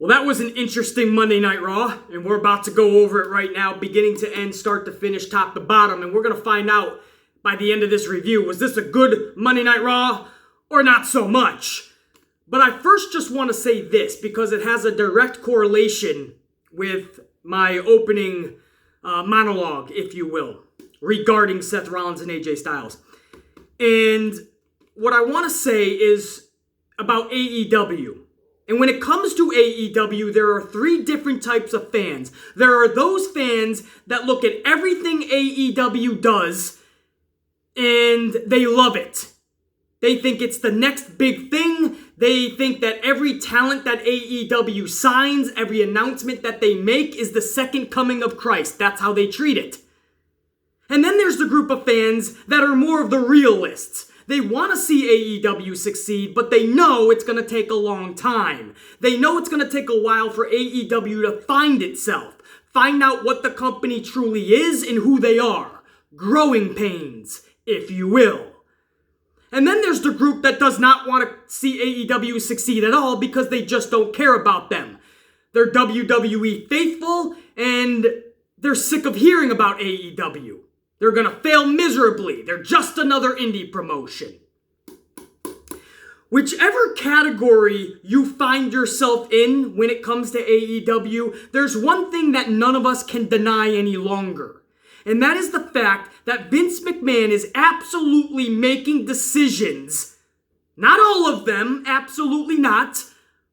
Well, that was an interesting Monday Night Raw, and we're about to go over it right now, beginning to end, start to finish, top to bottom, and we're going to find out by the end of this review, was this a good Monday Night Raw or not so much? But I first just want to say this, because it has a direct correlation with my opening monologue, if you will, regarding Seth Rollins and AJ Styles. And what I want to say is about AEW. And when it comes to AEW, there are three different types of fans. There are those fans that look at everything AEW does and they love it. They think it's the next big thing. They think that every talent that AEW signs, every announcement that they make is the second coming of Christ. That's how they treat it. And then there's the group of fans that are more of the realists. They want to see AEW succeed, but they know it's going to take a long time. They know it's going to take a while for AEW to find itself, find out what the company truly is and who they are. Growing pains, if you will. And then there's the group that does not want to see AEW succeed at all because they just don't care about them. They're WWE faithful and they're sick of hearing about AEW. They're going to fail miserably. They're just another indie promotion. Whichever category you find yourself in when it comes to AEW, there's one thing that none of us can deny any longer. And that is the fact that Vince McMahon is absolutely making decisions. Not all of them, absolutely not.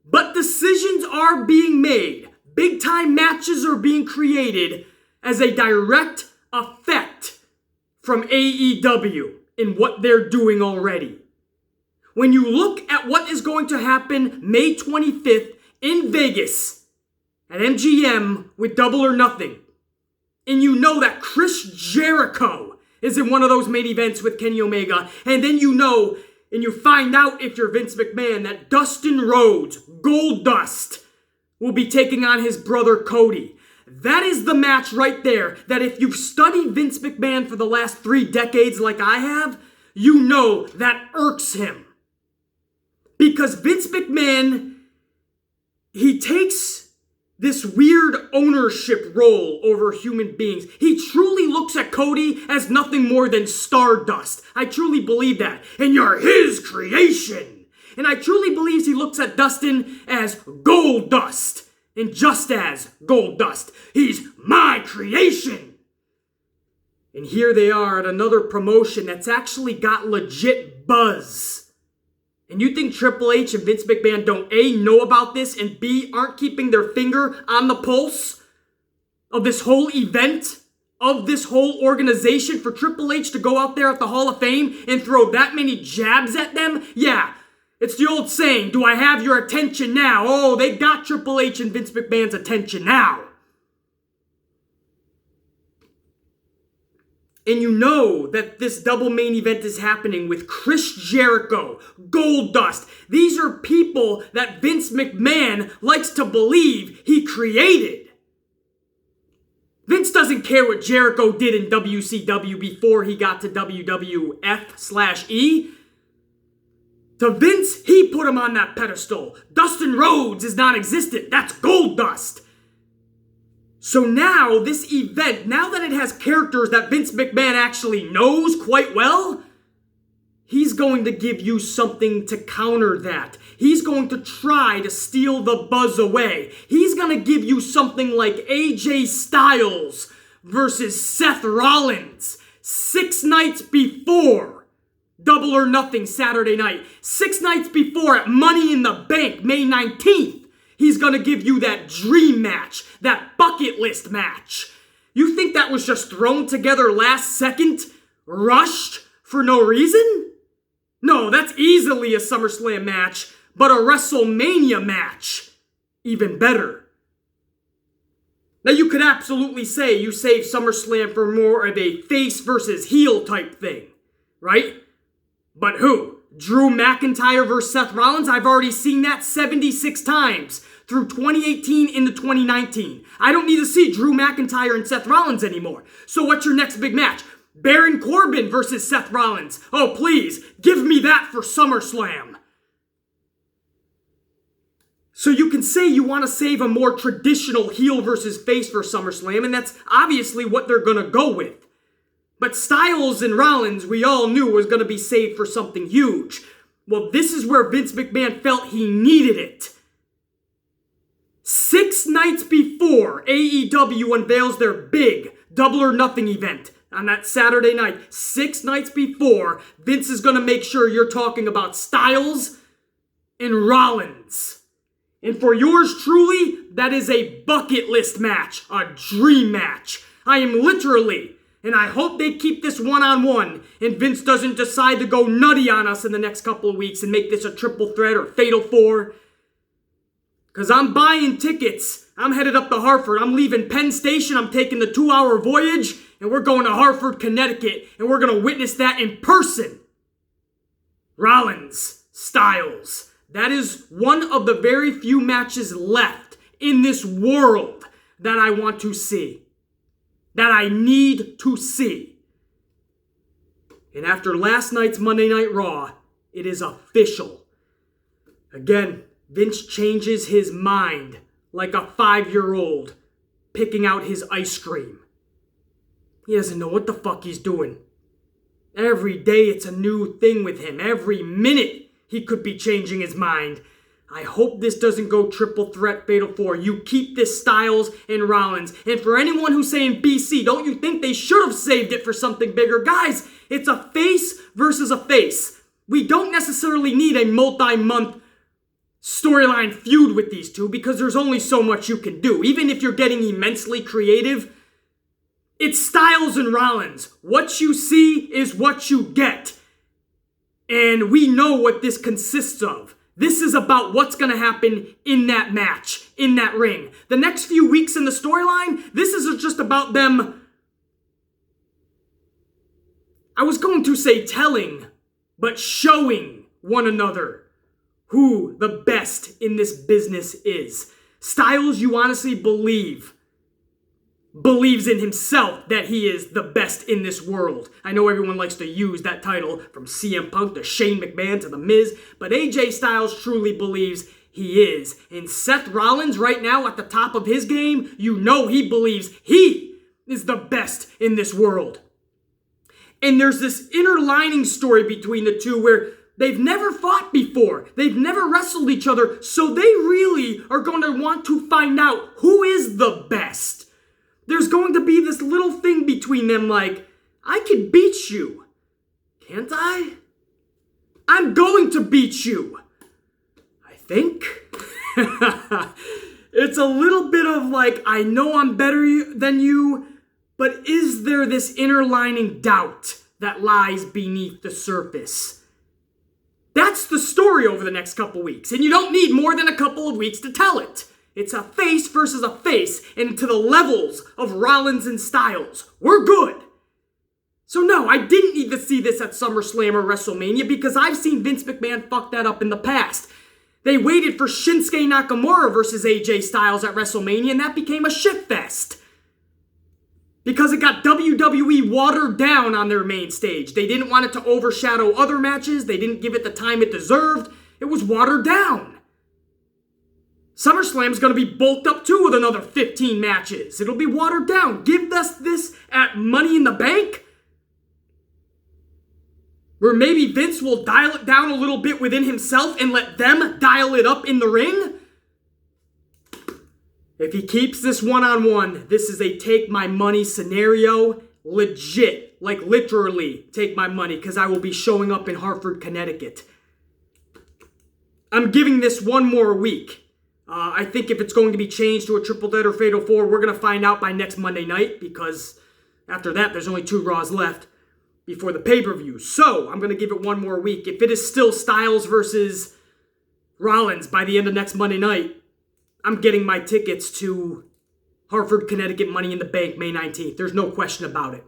But decisions are being made. Big time matches are being created as a direct effect from AEW in what they're doing already. When you look at what is going to happen May 25th in Vegas at MGM with Double or Nothing, and you know that Chris Jericho is in one of those main events with Kenny Omega, and then you know and you find out if you're Vince McMahon that Dustin Rhodes, Goldust, will be taking on his brother Cody. That is the match right there that if you've studied Vince McMahon for the last 3 decades like I have, you know that irks him. Because Vince McMahon, he takes this weird ownership role over human beings. He truly looks at Cody as nothing more than stardust. I truly believe that. And you're his creation. And I truly believe he looks at Dustin as gold dust. And just as Goldust, he's my creation. And here they are at another promotion that's actually got legit buzz. And you think Triple H and Vince McMahon don't A, know about this, and B, aren't keeping their finger on the pulse of this whole event, of this whole organization, for Triple H to go out there at the Hall of Fame and throw that many jabs at them? Yeah. It's the old saying, do I have your attention now? Oh, they got Triple H and Vince McMahon's attention now. And you know that this double main event is happening with Chris Jericho, Goldust. These are people that Vince McMahon likes to believe he created. Vince doesn't care what Jericho did in WCW before he got to WWF/E. To Vince, he put him on that pedestal. Dustin Rhodes is non-existent. That's Goldust. So now, this event, now that it has characters that Vince McMahon actually knows quite well, he's going to give you something to counter that. He's going to try to steal the buzz away. He's going to give you something like AJ Styles versus Seth Rollins 6 nights before Double or Nothing Saturday night. 6 nights before at Money in the Bank, May 19th. He's going to give you that dream match, that bucket list match. You think that was just thrown together last second? Rushed for no reason? No, that's easily a SummerSlam match, but a WrestleMania match. Even better. Now you could absolutely say you saved SummerSlam for more of a face versus heel type thing, right? But who? Drew McIntyre versus Seth Rollins? I've already seen that 76 times through 2018 into 2019. I don't need to see Drew McIntyre and Seth Rollins anymore. So what's your next big match? Baron Corbin versus Seth Rollins. Oh, please, give me that for SummerSlam. So you can say you want to save a more traditional heel versus face for SummerSlam, and that's obviously what they're going to go with. But Styles and Rollins, we all knew was going to be saved for something huge. Well, this is where Vince McMahon felt he needed it. 6 nights before AEW unveils their big Double or Nothing event on that Saturday night, 6 nights before, Vince is going to make sure you're talking about Styles and Rollins. And for yours truly, that is a bucket list match, a dream match. I am literally, and I hope they keep this one-on-one, and Vince doesn't decide to go nutty on us in the next couple of weeks and make this a triple threat or fatal four. Because I'm buying tickets. I'm headed up to Hartford. I'm leaving Penn Station. I'm taking the 2-hour voyage, and we're going to Hartford, Connecticut, and we're going to witness that in person. Rollins, Styles. That is one of the very few matches left in this world that I want to see. That I need to see. And after last night's Monday Night Raw, it is official. Again, Vince changes his mind like a 5-year-old picking out his ice cream. He doesn't know what the fuck he's doing. Every day it's a new thing with him. Every minute he could be changing his mind. I hope this doesn't go triple threat fatal four. You keep this Styles and Rollins. And for anyone who's saying BC, don't you think they should have saved it for something bigger? Guys, it's a face versus a face. We don't necessarily need a multi-month storyline feud with these two because there's only so much you can do. Even if you're getting immensely creative, it's Styles and Rollins. What you see is what you get. And we know what this consists of. This is about what's going to happen in that match, in that ring. The next few weeks in the storyline, this is just about them, I was going to say telling, but showing one another who the best in this business is. Styles, you honestly believes in himself that he is the best in this world. I know everyone likes to use that title from CM Punk to Shane McMahon to The Miz, but AJ Styles truly believes he is. And Seth Rollins right now at the top of his game, you know he believes he is the best in this world. And there's this inner lining story between the two where they've never fought before. They've never wrestled each other, so they really are going to want to find out who is the best. There's going to be this little thing between them like, I can beat you. Can't I? I'm going to beat you. I think. It's a little bit of like, I know I'm better than you, but is there this inner lining doubt that lies beneath the surface? That's the story over the next couple weeks, and you don't need more than a couple of weeks to tell it. It's a face versus a face, and to the levels of Rollins and Styles, we're good. So no, I didn't need to see this at SummerSlam or WrestleMania because I've seen Vince McMahon fuck that up in the past. They waited for Shinsuke Nakamura versus AJ Styles at WrestleMania, and that became a shitfest. Because it got WWE watered down on their main stage. They didn't want it to overshadow other matches. They didn't give it the time it deserved. It was watered down. SummerSlam's going to be bulked up too with another 15 matches. It'll be watered down. Give us this at Money in the Bank, where maybe Vince will dial it down a little bit within himself and let them dial it up in the ring. If he keeps this one-on-one, this is a take my money scenario. Legit, like literally take my money because I will be showing up in Hartford, Connecticut. I'm giving this one more week. I think if it's going to be changed to a triple threat or fatal four, we're going to find out by next Monday night because after that, there's only 2 Raws left before the pay-per-view. So I'm going to give it one more week. If it is still Styles versus Rollins by the end of next Monday night, I'm getting my tickets to Hartford, Connecticut Money in the Bank May 19th. There's no question about it.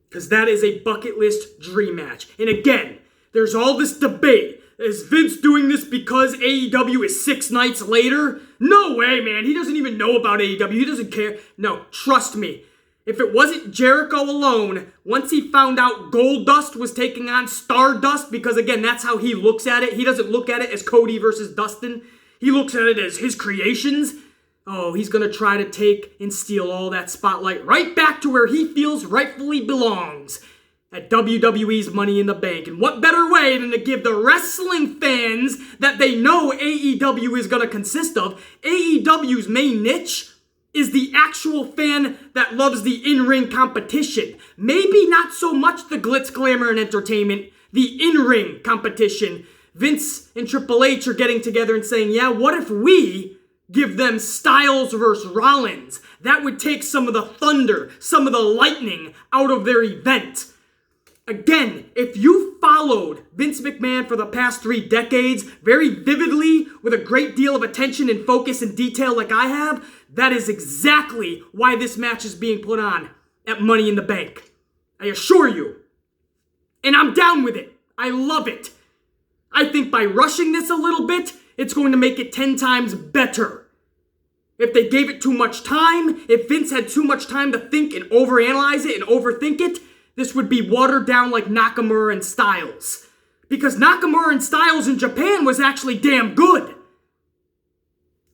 Because that is a bucket list dream match. And again, there's all this debate. Is Vince doing this because AEW is 6 nights later? No way, man. He doesn't even know about AEW. He doesn't care. No, trust me. If it wasn't Jericho alone, once he found out Goldust was taking on Stardust, because again, that's how he looks at it. He doesn't look at it as Cody versus Dustin. He looks at it as his creations. Oh, he's going to try to take and steal all that spotlight right back to where he feels rightfully belongs, at WWE's Money in the Bank. And what better way than to give the wrestling fans that they know AEW is going to consist of? AEW's main niche is the actual fan that loves the in-ring competition. Maybe not so much the glitz, glamour, and entertainment, the in-ring competition. Vince and Triple H are getting together and saying, yeah, what if we give them Styles versus Rollins? That would take some of the thunder, some of the lightning out of their event. Again, if you followed Vince McMahon for the past 3 decades very vividly with a great deal of attention and focus and detail like I have, that is exactly why this match is being put on at Money in the Bank. I assure you. And I'm down with it. I love it. I think by rushing this a little bit, it's going to make it 10 times better. If they gave it too much time, if Vince had too much time to think and overanalyze it and overthink it, this would be watered down like Nakamura and Styles. Because Nakamura and Styles in Japan was actually damn good.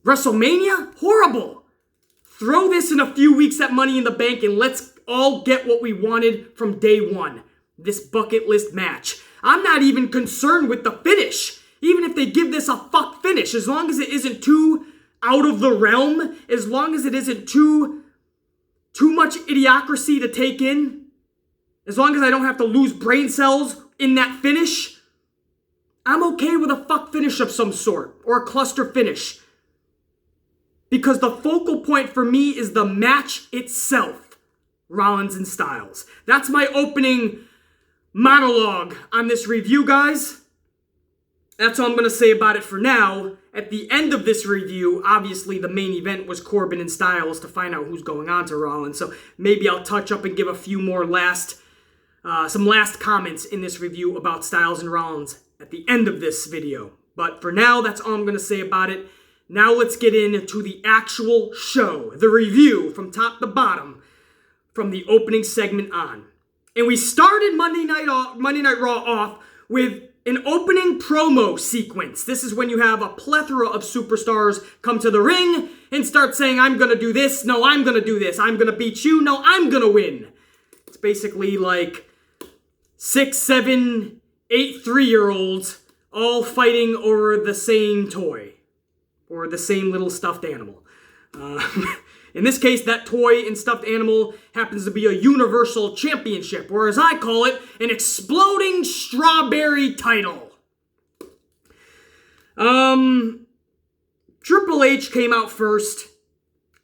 WrestleMania? Horrible. Throw this in a few weeks at Money in the Bank and let's all get what we wanted from day one. This bucket list match. I'm not even concerned with the finish. Even if they give this a fuck finish, as long as it isn't too out of the realm, as long as it isn't too much idiocracy to take in, as long as I don't have to lose brain cells in that finish, I'm okay with a fuck finish of some sort, or a cluster finish. Because the focal point for me is the match itself, Rollins and Styles. That's my opening monologue on this review, guys. That's all I'm going to say about it for now. At the end of this review, obviously the main event was Corbin and Styles to find out who's going on to Rollins. So maybe I'll touch up and give a few more some last comments in this review about Styles and Rollins at the end of this video. But for now, that's all I'm going to say about it. Now let's get into the actual show, the review from top to bottom, from the opening segment on. And we started Monday Night Raw off with an opening promo sequence. This is when you have a plethora of superstars come to the ring and start saying, I'm going to do this. No, I'm going to do this. I'm going to beat you. No, I'm going to win. It's basically like 6, 7, 8 3-year-olds all fighting over the same toy or the same little stuffed animal. In this case, that toy and stuffed animal happens to be a Universal Championship, or as I call it, an exploding strawberry title. Triple H came out first.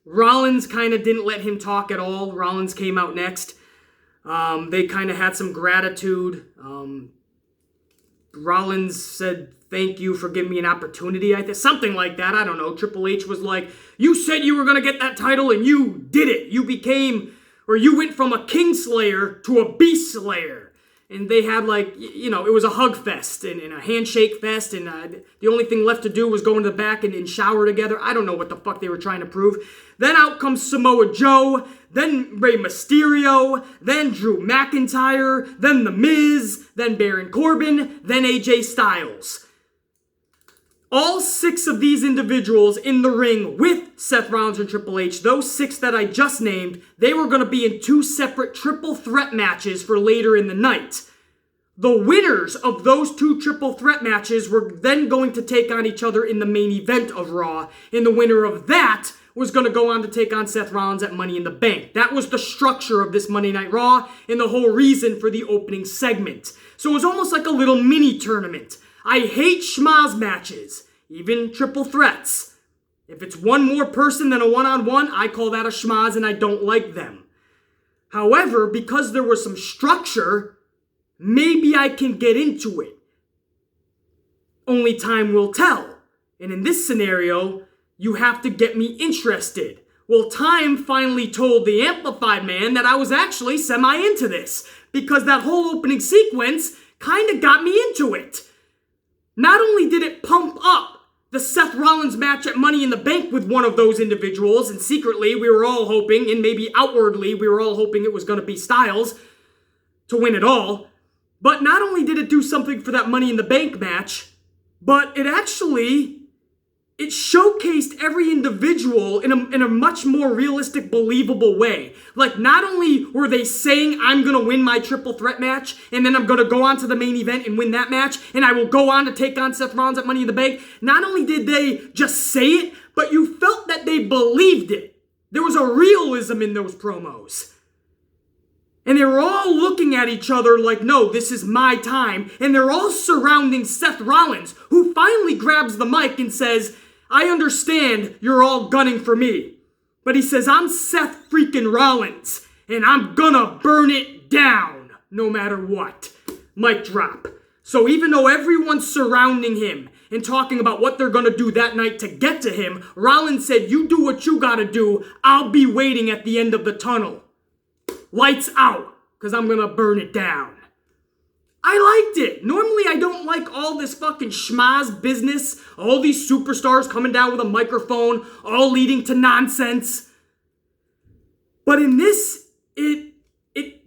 Rollins kind of didn't let him talk at all. Rollins came out next. They kind of had some gratitude. Rollins said, thank you for giving me an opportunity. Something like that. I don't know. Triple H was like, you said you were going to get that title and you did it. You went from a Kingslayer to a Beast Slayer. And they had it was a hug fest and a handshake fest. And the only thing left to do was go into the back and shower together. I don't know what the fuck they were trying to prove. Then out comes Samoa Joe, then Rey Mysterio, then Drew McIntyre, then The Miz, then Baron Corbin, then AJ Styles. All 6 of these individuals in the ring with Seth Rollins and Triple H, those 6 that I just named, they were going to be in 2 separate triple threat matches for later in the night. The winners of those 2 triple threat matches were then going to take on each other in the main event of Raw, and the winner of that was going to go on to take on Seth Rollins at Money in the Bank. That was the structure of this Monday Night Raw and the whole reason for the opening segment. So it was almost like a little mini tournament. I hate schmaz matches, even triple threats. If it's one more person than a one-on-one, I call that a schmaz and I don't like them. However, because there was some structure, maybe I can get into it. Only time will tell. And in this scenario, you have to get me interested. Well, time finally told the Amplified Man that I was actually semi-into this, because that whole opening sequence kind of got me into it. Not only did it pump up the Seth Rollins match at Money in the Bank with one of those individuals, and secretly we were all hoping, and maybe outwardly we were all hoping it was going to be Styles to win it all, but not only did it do something for that Money in the Bank match, but it actually it showcased every individual in a much more realistic, believable way. Like, not only were they saying, I'm going to win my triple threat match, and then I'm going to go on to the main event and win that match, and I will go on to take on Seth Rollins at Money in the Bank. Not only did they just say it, but you felt that they believed it. There was a realism in those promos. And they were all looking at each other like, no, this is my time. And they're all surrounding Seth Rollins, who finally grabs the mic and says, I understand you're all gunning for me. But he says, I'm Seth freaking Rollins, and I'm gonna burn it down, no matter what. Mic drop. So even though everyone's surrounding him and talking about what they're gonna do that night to get to him, Rollins said, you do what you gotta do, I'll be waiting at the end of the tunnel. Lights out, because I'm gonna burn it down. I liked it. Normally I don't like all this fucking schmaz business, all these superstars coming down with a microphone, all leading to nonsense. But in this, it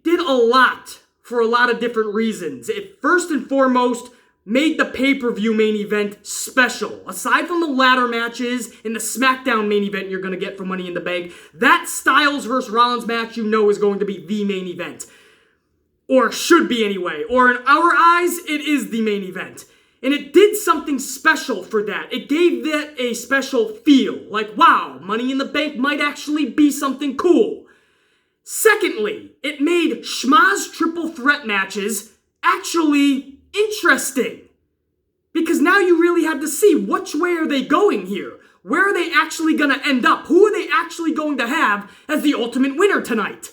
did a lot for a lot of different reasons. It first and foremost made the pay-per-view main event special. Aside from the ladder matches and the SmackDown main event you're going to get for Money in the Bank, that Styles versus Rollins match you know is going to be the main event. Or should be anyway. Or in our eyes, it is the main event. And it did something special for that. It gave that a special feel. Like, wow, Money in the Bank might actually be something cool. Secondly, it made schmaz triple threat matches actually interesting. Because now you really had to see which way are they going here. Where are they actually going to end up? Who are they actually going to have as the ultimate winner tonight?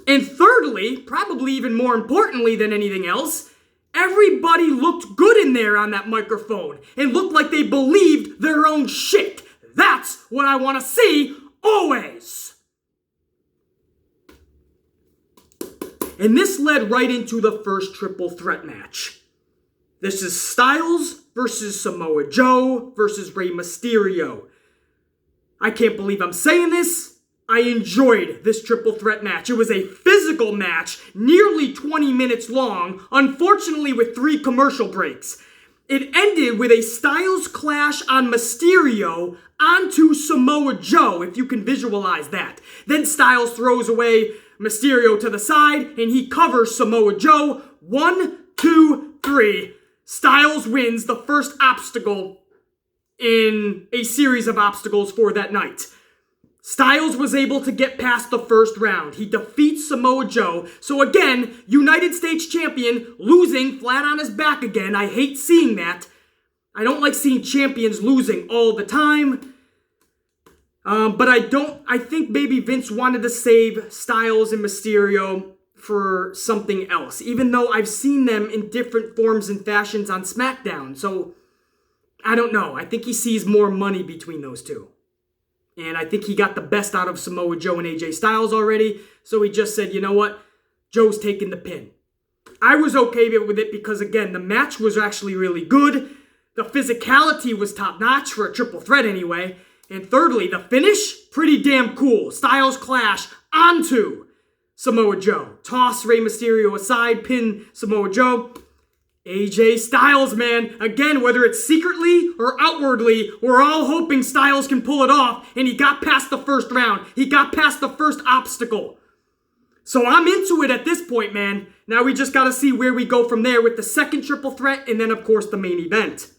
And thirdly, probably even more importantly than anything else, everybody looked good in there on that microphone and looked like they believed their own shit. That's what I want to see always. And this led right into the first triple threat match. This is Styles versus Samoa Joe versus Rey Mysterio. I can't believe I'm saying this. I enjoyed this triple threat match. It was a physical match, nearly 20 minutes long, unfortunately with 3 commercial breaks. It ended with a Styles clash on Mysterio onto Samoa Joe, if you can visualize that. Then Styles throws away Mysterio to the side, and he covers Samoa Joe. 1, 2, 3. Styles wins the first obstacle in a series of obstacles for that night. Styles was able to get past the first round. He defeats Samoa Joe. So again, United States champion losing flat on his back again. I hate seeing that. I don't like seeing champions losing all the time. But I think maybe Vince wanted to save Styles and Mysterio for something else. Even though I've seen them in different forms and fashions on SmackDown. So, I don't know. I think he sees more money between those two. And I think he got the best out of Samoa Joe and AJ Styles already. So he just said, you know what? Joe's taking the pin. I was okay with it because, again, the match was actually really good. The physicality was top-notch for a triple threat anyway. And thirdly, the finish, pretty damn cool. Styles clash onto Samoa Joe. Toss Rey Mysterio aside, pin Samoa Joe. AJ Styles, man. Again, whether it's secretly or outwardly, we're all hoping Styles can pull it off. And he got past the first round. He got past the first obstacle. So I'm into it at this point, man. Now we just got to see where we go from there with the second triple threat and then, of course, the main event.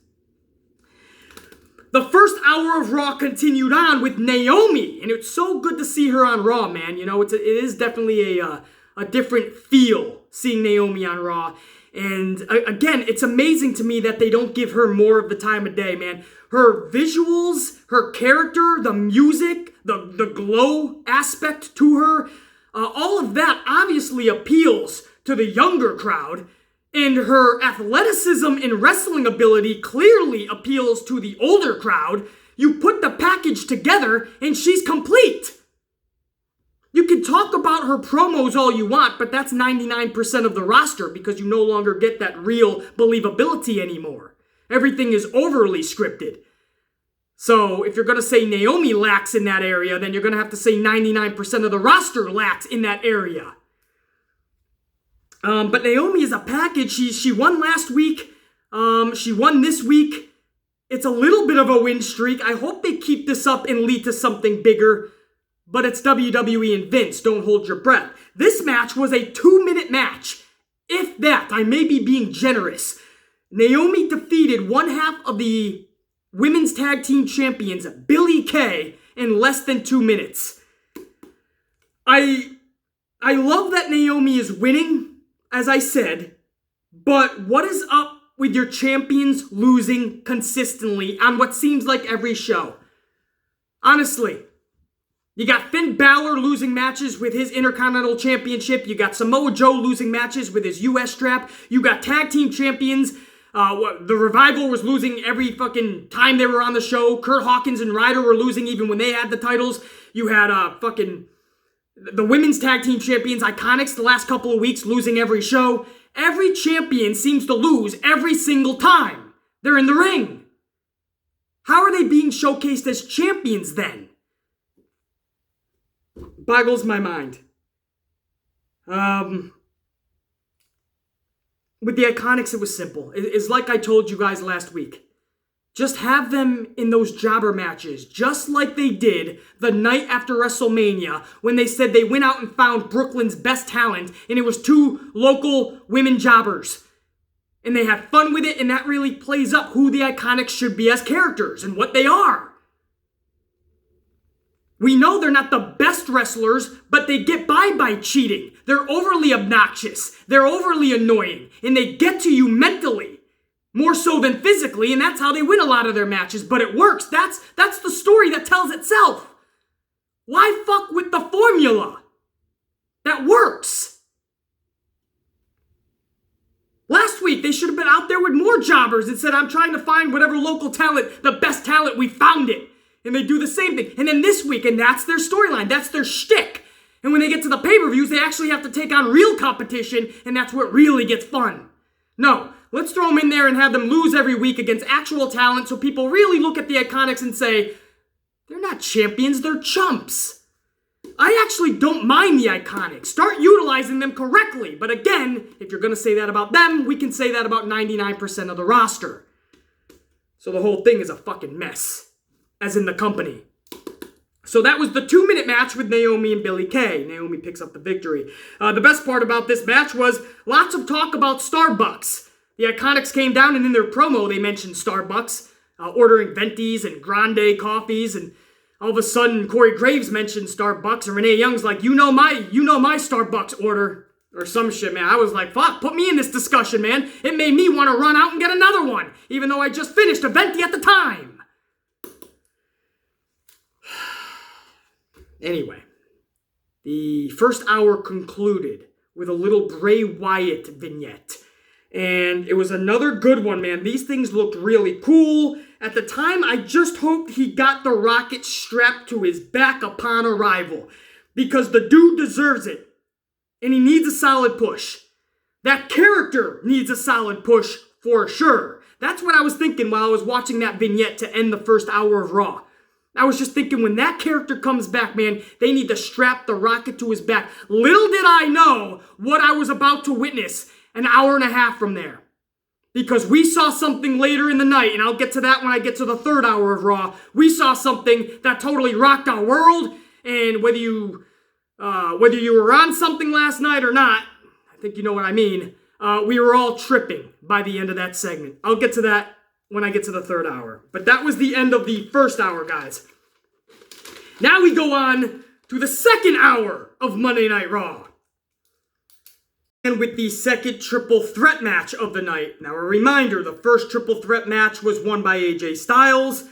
The first hour of Raw continued on with Naomi. And it's so good to see her on Raw, man. You know, it is definitely a different feel seeing Naomi on Raw. And again, it's amazing to me that they don't give her more of the time of day, man. Her visuals, her character, the music, the glow aspect to her, all of that obviously appeals to the younger crowd. And her athleticism and wrestling ability clearly appeals to the older crowd. You put the package together and she's complete. You can talk about her promos all you want, but that's 99% of the roster because you no longer get that real believability anymore. Everything is overly scripted. So if you're going to say Naomi lacks in that area, then you're going to have to say 99% of the roster lacks in that area. But Naomi is a package. She won last week She won this week. It's a little bit of a win streak. I hope they keep this up and lead to something bigger. But it's WWE and Vince. Don't hold your breath. This match was a 2-minute match. If that, I may be being generous. Naomi defeated one half of the women's tag team champions, Billie Kay, in less than 2 minutes. I love that Naomi is winning, as I said, but what is up with your champions losing consistently on what seems like every show? Honestly, you got Finn Balor losing matches with his Intercontinental Championship. You got Samoa Joe losing matches with his US strap. You got tag team champions. The Revival was losing every fucking time they were on the show. Kurt Hawkins and Ryder were losing even when they had the titles. You had the women's tag team champions, Iconics, the last couple of weeks losing every show. Every champion seems to lose every single time they're in the ring. How are they being showcased as champions then? Boggles my mind. With the Iconics, it was simple. It's like I told you guys last week. Just have them in those jobber matches, just like they did the night after WrestleMania when they said they went out and found Brooklyn's best talent, and it was 2 local women jobbers. And they had fun with it, and that really plays up who the Iconics should be as characters and what they are. We know they're not the best wrestlers, but they get by cheating. They're overly obnoxious. They're overly annoying, and they get to you mentally. More so than physically, and that's how they win a lot of their matches, but it works. That's the story that tells itself. Why fuck with the formula? That works. Last week, they should have been out there with more jobbers and said, I'm trying to find whatever local talent, the best talent, we found it. And they do the same thing. And then this week, and that's their storyline, that's their shtick. And when they get to the pay-per-views, they actually have to take on real competition, and that's what really gets fun. No. Let's throw them in there and have them lose every week against actual talent so people really look at the Iconics and say, they're not champions, they're chumps. I actually don't mind the Iconics. Start utilizing them correctly. But again, if you're going to say that about them, we can say that about 99% of the roster. So the whole thing is a fucking mess, as in the company. So that was the 2-minute match with Naomi and Billie Kay. Naomi picks up the victory. The best part about this match was lots of talk about Starbucks. The Iconics came down, and in their promo, they mentioned Starbucks, ordering Ventis and Grande coffees, and all of a sudden, Corey Graves mentioned Starbucks, and Renee Young's like, you know my Starbucks order, or some shit, man. I was like, fuck, put me in this discussion, man. It made me want to run out and get another one, even though I just finished a Venti at the time. Anyway, the first hour concluded with a little Bray Wyatt vignette. And it was another good one, man. These things looked really cool. At the time, I just hoped he got the rocket strapped to his back upon arrival. Because the dude deserves it. And he needs a solid push. That character needs a solid push for sure. That's what I was thinking while I was watching that vignette to end the first hour of Raw. I was just thinking, when that character comes back, man, they need to strap the rocket to his back. Little did I know what I was about to witness an hour and a half from there. Because we saw something later in the night, and I'll get to that when I get to the third hour of Raw. We saw something that totally rocked our world, and whether you were on something last night or not, I think you know what I mean, we were all tripping by the end of that segment. I'll get to that when I get to the third hour. But that was the end of the first hour, guys. Now we go on to the second hour of Monday Night Raw. And with the second triple threat match of the night. Now a reminder, the first triple threat match was won by AJ Styles.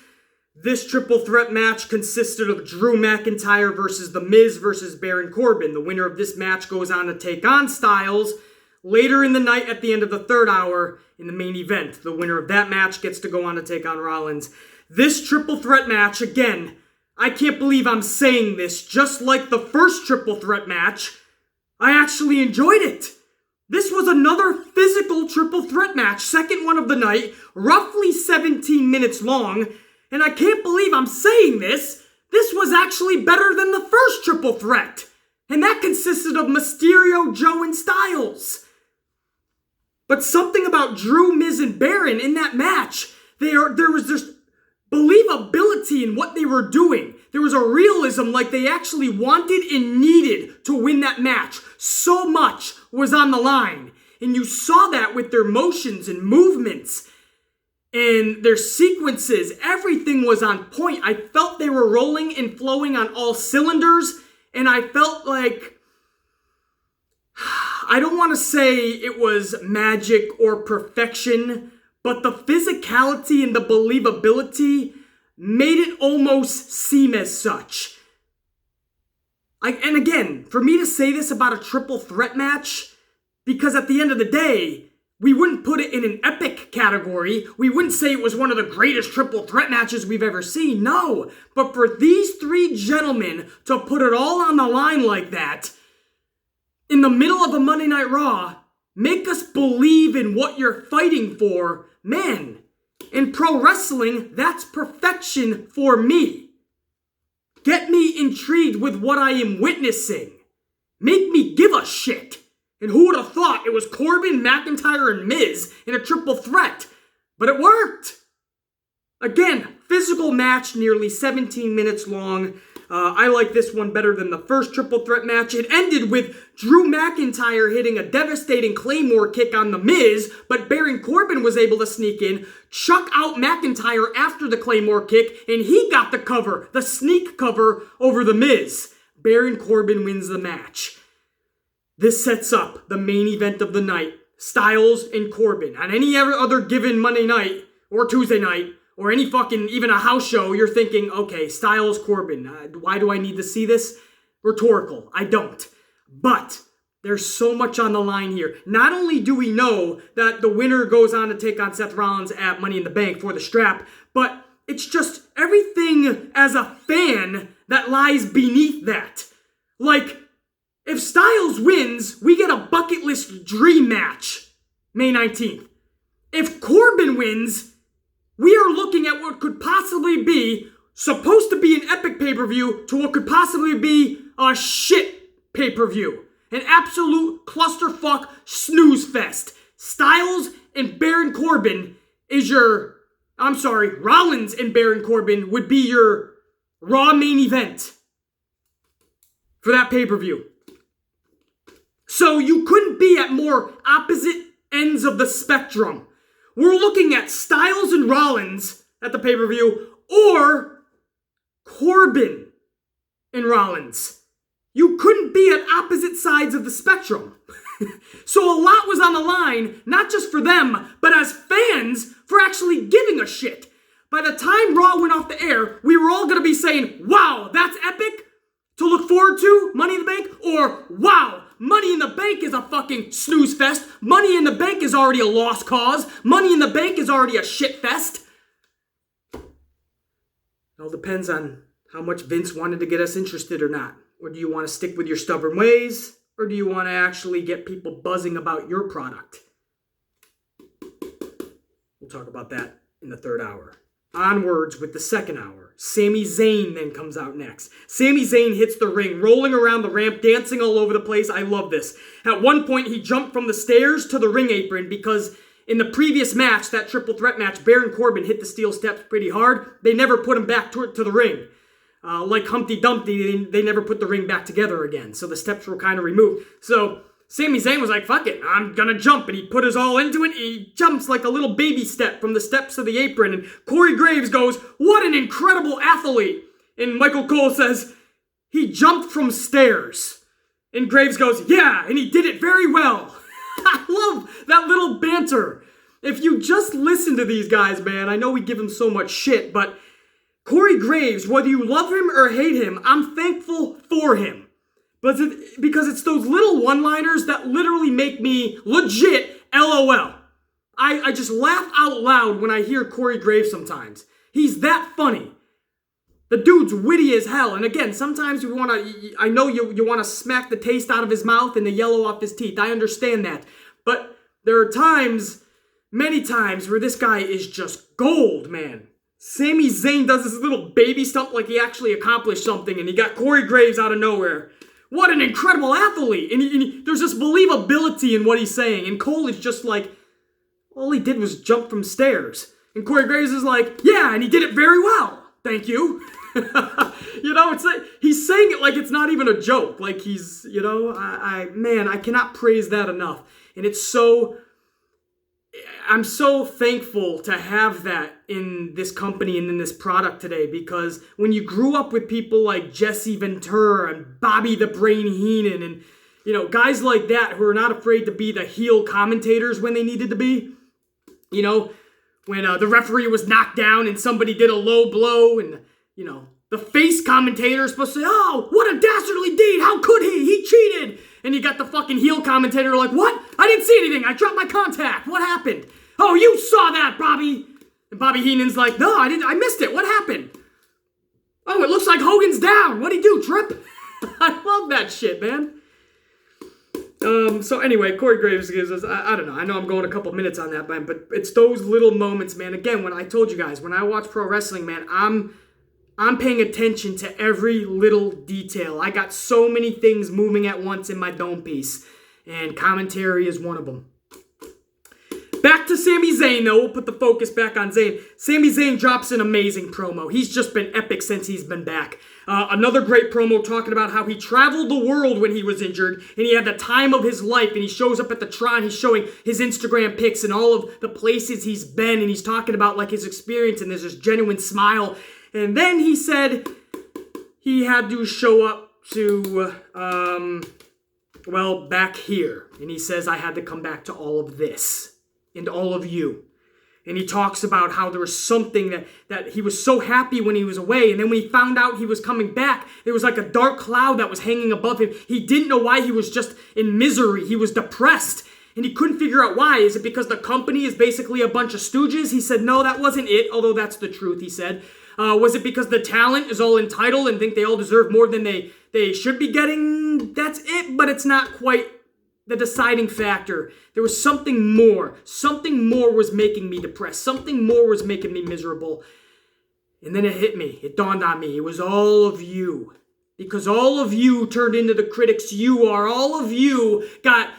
This triple threat match consisted of Drew McIntyre versus The Miz versus Baron Corbin. The winner of this match goes on to take on Styles. Later in the night at the end of the third hour in the main event, the winner of that match gets to go on to take on Rollins. This triple threat match, again, I can't believe I'm saying this, just like the first triple threat match, I actually enjoyed it. This was another physical triple threat match, second one of the night, roughly 17 minutes long, and I can't believe I'm saying this. This was actually better than the first triple threat, and that consisted of Mysterio, Joe, and Styles. But something about Drew, Miz, and Baron in that match, there was just believability in what they were doing. There was a realism, like they actually wanted and needed to win that match. So much was on the line. And you saw that with their motions and movements and their sequences. Everything was on point. I felt they were rolling and flowing on all cylinders. And I felt like, I don't want to say it was magic or perfection, but the physicality and the believability made it almost seem as such. And again, for me to say this about a triple threat match, because at the end of the day, we wouldn't put it in an epic category. We wouldn't say it was one of the greatest triple threat matches we've ever seen. No. But for these three gentlemen to put it all on the line like that, in the middle of a Monday Night Raw, make us believe in what you're fighting for, man, in pro wrestling, that's perfection for me. Get me intrigued with what I am witnessing. Make me give a shit. And who would have thought it was Corbin, McIntyre, and Miz in a triple threat? But it worked. Again, physical match, nearly 17 minutes long. I like this one better than the first triple threat match. It ended with Drew McIntyre hitting a devastating Claymore kick on The Miz, but Baron Corbin was able to sneak in, chuck out McIntyre after the Claymore kick, and he got the cover, the sneak cover over The Miz. Baron Corbin wins the match. This sets up the main event of the night, Styles and Corbin. On any other given Monday night or Tuesday night, or any fucking, even a house show, you're thinking, okay, Styles, Corbin, why do I need to see this? Rhetorical, I don't. But there's so much on the line here. Not only do we know that the winner goes on to take on Seth Rollins at Money in the Bank for the strap, but it's just everything as a fan that lies beneath that. Like, if Styles wins, we get a bucket list dream match, May 19th. If Corbin wins, we are looking at what could possibly be, supposed to be an epic pay-per-view, to what could possibly be a shit pay-per-view. An absolute clusterfuck snooze fest. Styles and Baron Corbin is your... Rollins and Baron Corbin would be your Raw main event for that pay-per-view. So you couldn't be at more opposite ends of the spectrum. We're looking at Styles and Rollins at the pay-per-view, or Corbin and Rollins. You couldn't be at opposite sides of the spectrum. So a lot was on the line, not just for them, but as fans, for actually giving a shit. By the time Raw went off the air, we were all going to be saying, wow, that's epic to look forward to, Money in the Bank, or wow, Money in the Bank is a fucking snooze fest. Money in the Bank is already a lost cause. Money in the Bank is already a shit fest. It all depends on how much Vince wanted to get us interested or not. Or do you want to stick with your stubborn ways? Or do you want to actually get people buzzing about your product? We'll talk about that in the third hour. Onwards with the second hour. Sami Zayn then comes out next. Sami Zayn hits the ring, rolling around the ramp, dancing all over the place. I love this. At one point, he jumped from the stairs to the ring apron because in the previous match, that triple threat match, Baron Corbin hit the steel steps pretty hard. They never put him back to the ring. Like Humpty Dumpty, they never put the ring back together again. So the steps were kind of removed. So Sami Zayn was like, fuck it, I'm gonna jump. And he put his all into it. And he jumps like a little baby step from the steps to the apron. And Corey Graves goes, what an incredible athlete. And Michael Cole says, he jumped from stairs. And Graves goes, yeah, and he did it very well. I love that little banter. If you just listen to these guys, man, I know we give them so much shit, but Corey Graves, whether you love him or hate him, I'm thankful for him. But because it's those little one-liners that literally make me legit LOL. I just laugh out loud when I hear Corey Graves sometimes. He's that funny. The dude's witty as hell. And again, sometimes I know you want to smack the taste out of his mouth and the yellow off his teeth. I understand that. But there are times, many times, where this guy is just gold, man. Sami Zayn does this little baby stump like he actually accomplished something, and he got Corey Graves out of nowhere what an incredible athlete. And there's this believability in what he's saying. And Cole is just like, all he did was jump from stairs. And Corey Graves is like, yeah, and he did it very well. Thank you. It's like, he's saying it like it's not even a joke. Like he's, I cannot praise that enough. And I'm so thankful to have that in this company and in this product today, because when you grew up with people like Jesse Ventura and Bobby the Brain Heenan and, guys like that who are not afraid to be the heel commentators when they needed to be, when the referee was knocked down and somebody did a low blow and, the face commentator is supposed to say, oh, what a dastardly deed. How could he? He cheated. And you got the fucking heel commentator like, what? I didn't see anything. I dropped my contact. What happened? Oh, you saw that, Bobby. And Bobby Heenan's like, no, I didn't. I missed it. What happened? Oh, it looks like Hogan's down. What'd he do, Trip? I love that shit, man. So anyway, Corey Graves gives us, I don't know. I know I'm going a couple minutes on that, man, but it's those little moments, man. Again, when I told you guys, when I watch pro wrestling, man, I'm paying attention to every little detail. I got so many things moving at once in my dome piece, and commentary is one of them. Back to Sami Zayn, though. We'll put the focus back on Zayn. Sami Zayn drops an amazing promo. He's just been epic since he's been back. Another great promo talking about how he traveled the world when he was injured, and he had the time of his life, and he shows up at the Tron. He's showing his Instagram pics and all of the places he's been, and he's talking about like his experience, and there's this genuine smile. And then he said he had to show up to, back here. And he says, I had to come back to all of this and all of you. And he talks about how there was something that he was so happy when he was away. And then when he found out he was coming back, there was like a dark cloud that was hanging above him. He didn't know why. He was just in misery. He was depressed. And he couldn't figure out why. Is it because the company is basically a bunch of stooges? He said, no, that wasn't it. Although that's the truth, he said. Was it because the talent is all entitled and think they all deserve more than they should be getting? That's it, but it's not quite the deciding factor. There was something more. Something more was making me depressed. Something more was making me miserable. And then it hit me. It dawned on me. It was all of you. Because all of you turned into the critics you are. All of you got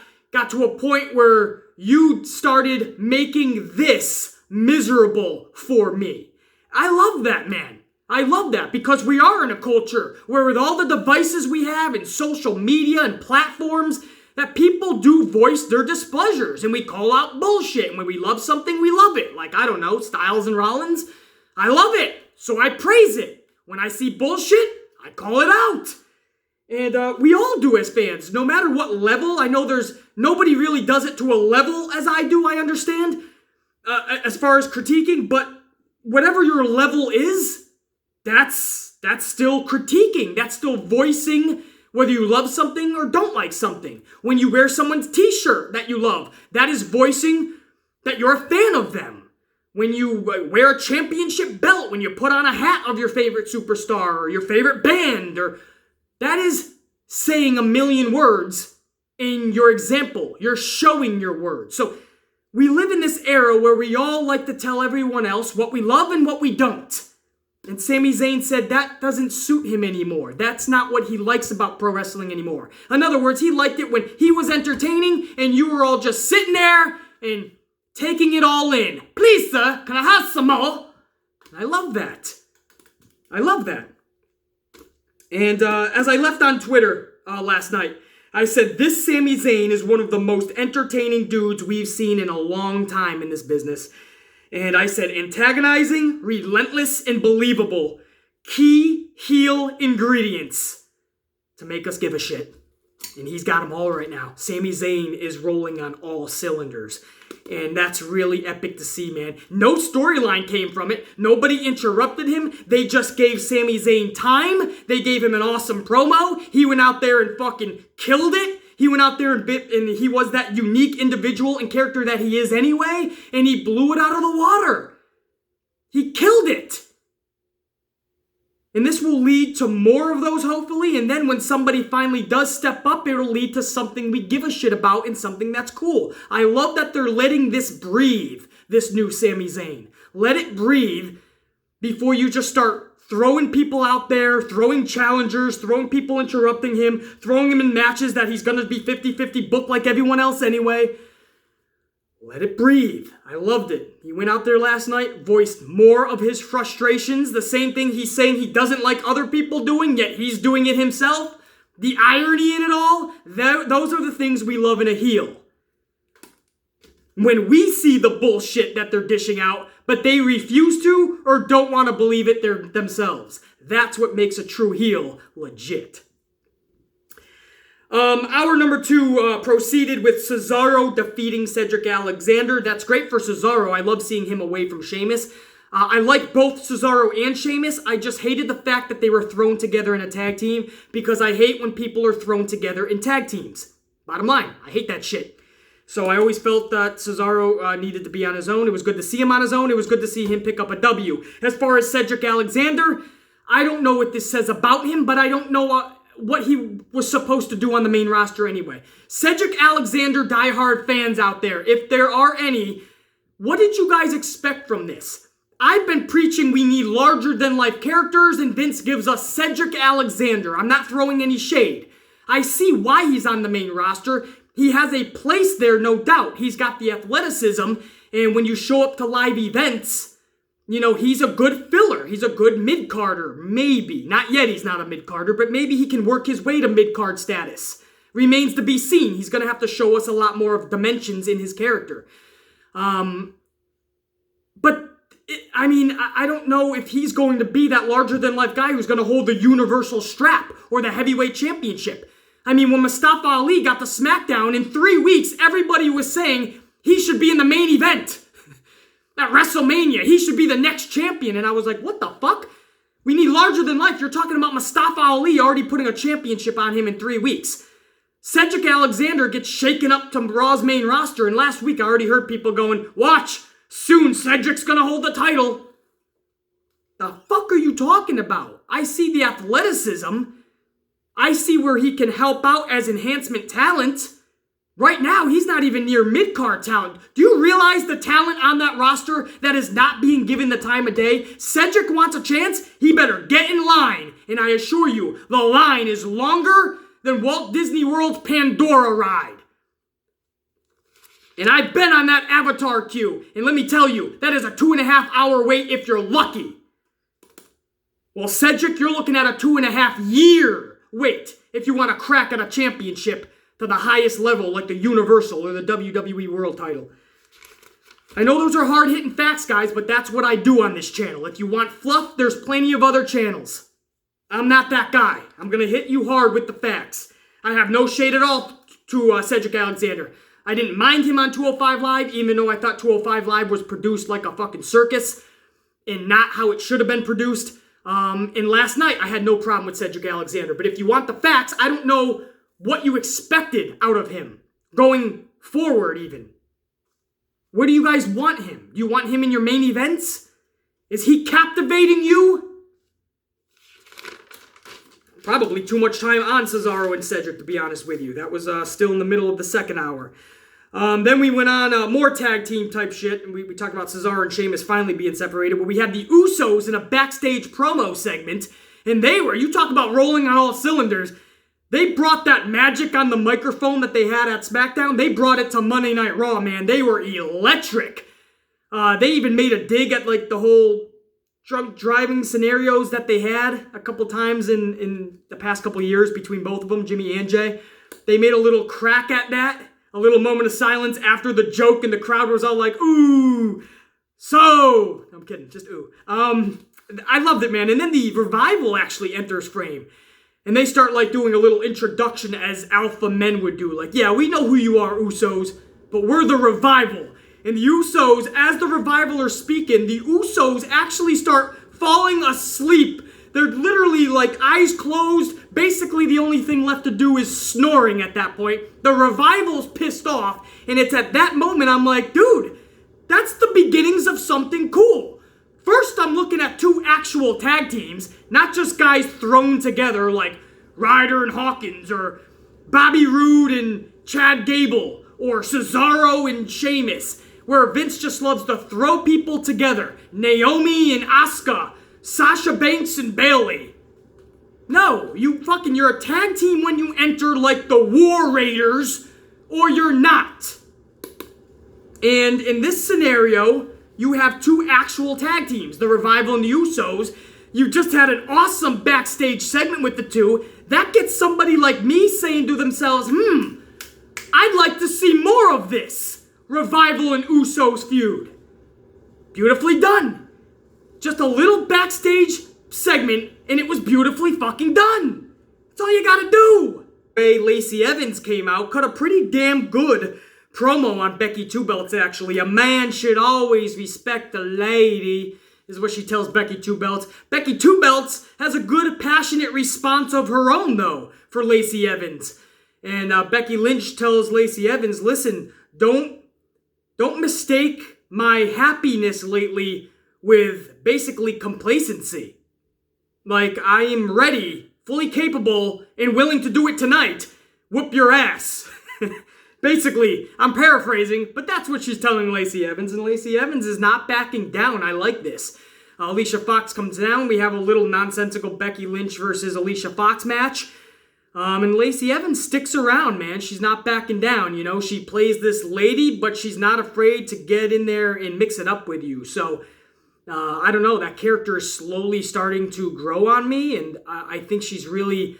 to a point where you started making this miserable for me. I love that, man. I love that because we are in a culture where with all the devices we have and social media and platforms, that people do voice their displeasures and we call out bullshit. And when we love something, we love it. Like, I don't know, Styles and Rollins. I love it, so I praise it. When I see bullshit, I call it out. And we all do as fans, no matter what level. I know nobody really does it to a level as I do, I understand, as far as critiquing, but whatever your level is, that's still critiquing. That's still voicing whether you love something or don't like something. When you wear someone's t-shirt that you love, that is voicing that you're a fan of them. When you wear a championship belt, when you put on a hat of your favorite superstar or your favorite band, or that is saying a million words in your example. You're showing your words. So we live in this era where we all like to tell everyone else what we love and what we don't. And Sami Zayn said that doesn't suit him anymore. That's not what he likes about pro wrestling anymore. In other words, he liked it when he was entertaining and you were all just sitting there and taking it all in. Please, sir, can I have some more? I love that. I love that. And as I left on Twitter last night, I said, this Sami Zayn is one of the most entertaining dudes we've seen in a long time in this business. And I said, antagonizing, relentless, and believable. Key heel ingredients to make us give a shit. And he's got them all right now. Sami Zayn is rolling on all cylinders. And that's really epic to see, man. No storyline came from it. Nobody interrupted him. They just gave Sami Zayn time. They gave him an awesome promo. He went out there and fucking killed it. He went out there and he was that unique individual and character that he is anyway, and he blew it out of the water. He killed it. And this will lead to more of those, hopefully, and then when somebody finally does step up, it'll lead to something we give a shit about and something that's cool. I love that they're letting this breathe, this new Sami Zayn. Let it breathe, before you just start throwing people out there, throwing challengers, throwing people interrupting him, throwing him in matches that he's going to be 50-50 booked like everyone else anyway. Let it breathe. I loved it. He went out there last night, voiced more of his frustrations, the same thing he's saying he doesn't like other people doing, yet he's doing it himself. The irony in it all, those are the things we love in a heel. When we see the bullshit that they're dishing out, but they refuse to or don't want to believe it themselves. That's what makes a true heel legit. Hour number 2 proceeded with Cesaro defeating Cedric Alexander. That's great for Cesaro. I love seeing him away from Sheamus. I like both Cesaro and Sheamus. I just hated the fact that they were thrown together in a tag team because I hate when people are thrown together in tag teams. Bottom line, I hate that shit. So I always felt that Cesaro needed to be on his own. It was good to see him on his own. It was good to see him pick up a W. As far as Cedric Alexander, I don't know what this says about him, but I don't know what he was supposed to do on the main roster anyway. Cedric Alexander diehard fans out there, if there are any, what did you guys expect from this? I've been preaching we need larger-than-life characters, and Vince gives us Cedric Alexander. I'm not throwing any shade. I see why he's on the main roster. He has a place there, no doubt. He's got the athleticism, and when you show up to live events, you know, he's a good filler. He's a good mid-carder, maybe. Not yet he's not a mid-carder, but maybe he can work his way to mid-card status. Remains to be seen. He's going to have to show us a lot more of dimensions in his character. I don't know if he's going to be that larger-than-life guy who's going to hold the Universal strap or the Heavyweight Championship. I mean, when Mustafa Ali got the SmackDown, in 3 weeks, everybody was saying he should be in the main event. At WrestleMania, he should be the next champion. And I was like, what the fuck? We need larger than life. You're talking about Mustafa Ali already putting a championship on him in 3 weeks. Cedric Alexander gets shaken up to Raw's main roster. And last week, I already heard people going, watch, soon Cedric's going to hold the title. The fuck are you talking about? I see the athleticism. I see where he can help out as enhancement talent. Right now, he's not even near mid-card talent. Do you realize the talent on that roster that is not being given the time of day? Cedric wants a chance, he better get in line. And I assure you, the line is longer than Walt Disney World's Pandora ride. And I've been on that Avatar queue, and let me tell you, that is a 2.5-hour wait if you're lucky. Well, Cedric, you're looking at a 2.5-year wait if you want to crack at a championship to the highest level like the Universal or the WWE World title. I know those are hard-hitting facts, guys, but that's what I do on this channel. If you want fluff, there's plenty of other channels. I'm not that guy. I'm going to hit you hard with the facts. I have no shade at all to Cedric Alexander. I didn't mind him on 205 Live, even though I thought 205 Live was produced like a fucking circus and not how it should have been produced. And last night, I had no problem with Cedric Alexander. But if you want the facts, I don't know what you expected out of him going forward even. Where do you guys want him? Do you want him in your main events? Is he captivating you? Probably too much time on Cesaro and Cedric, to be honest with you. That was still in the middle of the second hour. Then we went on more tag team type shit. And we talked about Cesaro and Sheamus finally being separated. But we had the Usos in a backstage promo segment. And they were, you talk about rolling on all cylinders. They brought that magic on the microphone that they had at SmackDown. They brought it to Monday Night Raw, man. They were electric. They even made a dig at like the whole drunk driving scenarios that they had a couple times in the past couple years between both of them, Jimmy and Jay. They made a little crack at that. A little moment of silence after the joke, and the crowd was all like, ooh. So, I'm kidding, just ooh. I loved it, man. And then the Revival actually enters frame. And they start like doing a little introduction as alpha men would do. Like, yeah, we know who you are, Usos, but we're the Revival. And the Usos, as the Revival are speaking, the Usos actually start falling asleep. They're literally like eyes closed. Basically, the only thing left to do is snoring at that point. The Revival's pissed off. And it's at that moment I'm like, dude, that's the beginnings of something cool. First, I'm looking at two actual tag teams, not just guys thrown together like Ryder and Hawkins, or Bobby Roode and Chad Gable, or Cesaro and Sheamus. where Vince just loves to throw people together. Naomi and Asuka, Sasha Banks and Bayley. No, you're a tag team when you enter like the War Raiders, or you're not. And in this scenario, you have two actual tag teams, the Revival and the Usos. You just had an awesome backstage segment with the two. That gets somebody like me saying to themselves, I'd like to see more of this Revival and Usos feud. Beautifully done. Just a little backstage segment, and it was beautifully fucking done. That's all you gotta do. Lacey Evans came out, cut a pretty damn good promo on Becky Two Belts, actually. A man should always respect a lady, is what she tells Becky Two Belts. Becky Two Belts has a good, passionate response of her own, though, for Lacey Evans. And Becky Lynch tells Lacey Evans, listen, don't mistake my happiness lately with basically complacency. Like, I am ready, fully capable, and willing to do it tonight. Whoop your ass. Basically, I'm paraphrasing, but that's what she's telling Lacey Evans, and Lacey Evans is not backing down. I like this. Alicia Fox comes down. We have a little nonsensical Becky Lynch versus Alicia Fox match. And Lacey Evans sticks around, man. She's not backing down, you know. She plays this lady, but she's not afraid to get in there and mix it up with you. So, I don't know. That character is slowly starting to grow on me, and I think she's really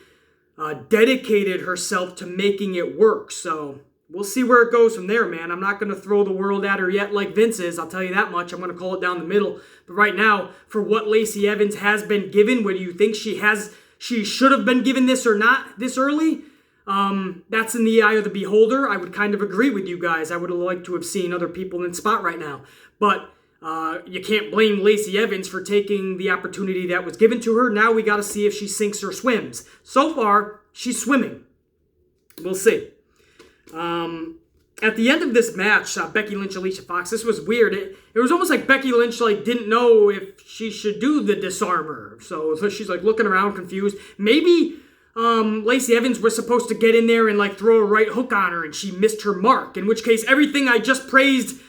dedicated herself to making it work. So, we'll see where it goes from there, man. I'm not going to throw the world at her yet like Vince is. I'll tell you that much. I'm going to call it down the middle. But right now, for what Lacey Evans has been given, whether you think she should have been given this or not this early, that's in the eye of the beholder. I would kind of agree with you guys. I would have liked to have seen other people in the spot right now. But you can't blame Lacey Evans for taking the opportunity that was given to her. Now we got to see if she sinks or swims. So far, she's swimming. We'll see. At the end of this match, Becky Lynch, Alicia Fox, this was weird. It was almost like Becky Lynch didn't know if she should do the disarmer. So she's looking around confused. Maybe Lacey Evans was supposed to get in there and throw a right hook on her and she missed her mark. In which case, everything I just praised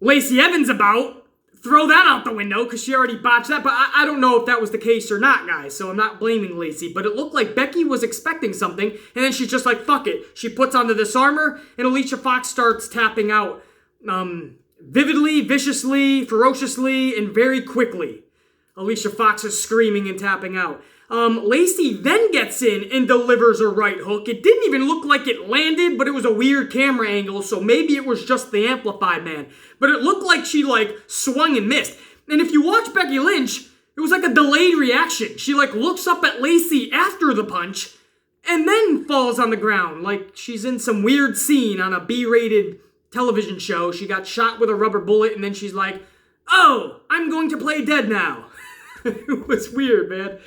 Lacey Evans about, throw that out the window because she already botched that. But I don't know if that was the case or not, guys. So I'm not blaming Lacey. But it looked like Becky was expecting something. And then she's just fuck it. She puts on the disarmer. And Alicia Fox starts tapping out vividly, viciously, ferociously, and very quickly. Alicia Fox is screaming and tapping out. Lacey then gets in and delivers a right hook. It didn't even look like it landed, but it was a weird camera angle, so maybe it was just the Amplified Man. But it looked like she, swung and missed. And if you watch Becky Lynch, it was like a delayed reaction. She, looks up at Lacey after the punch and then falls on the ground. Like she's in some weird scene on a B-rated television show. She got shot with a rubber bullet, and then she's like, oh, I'm going to play dead now. It was weird, man.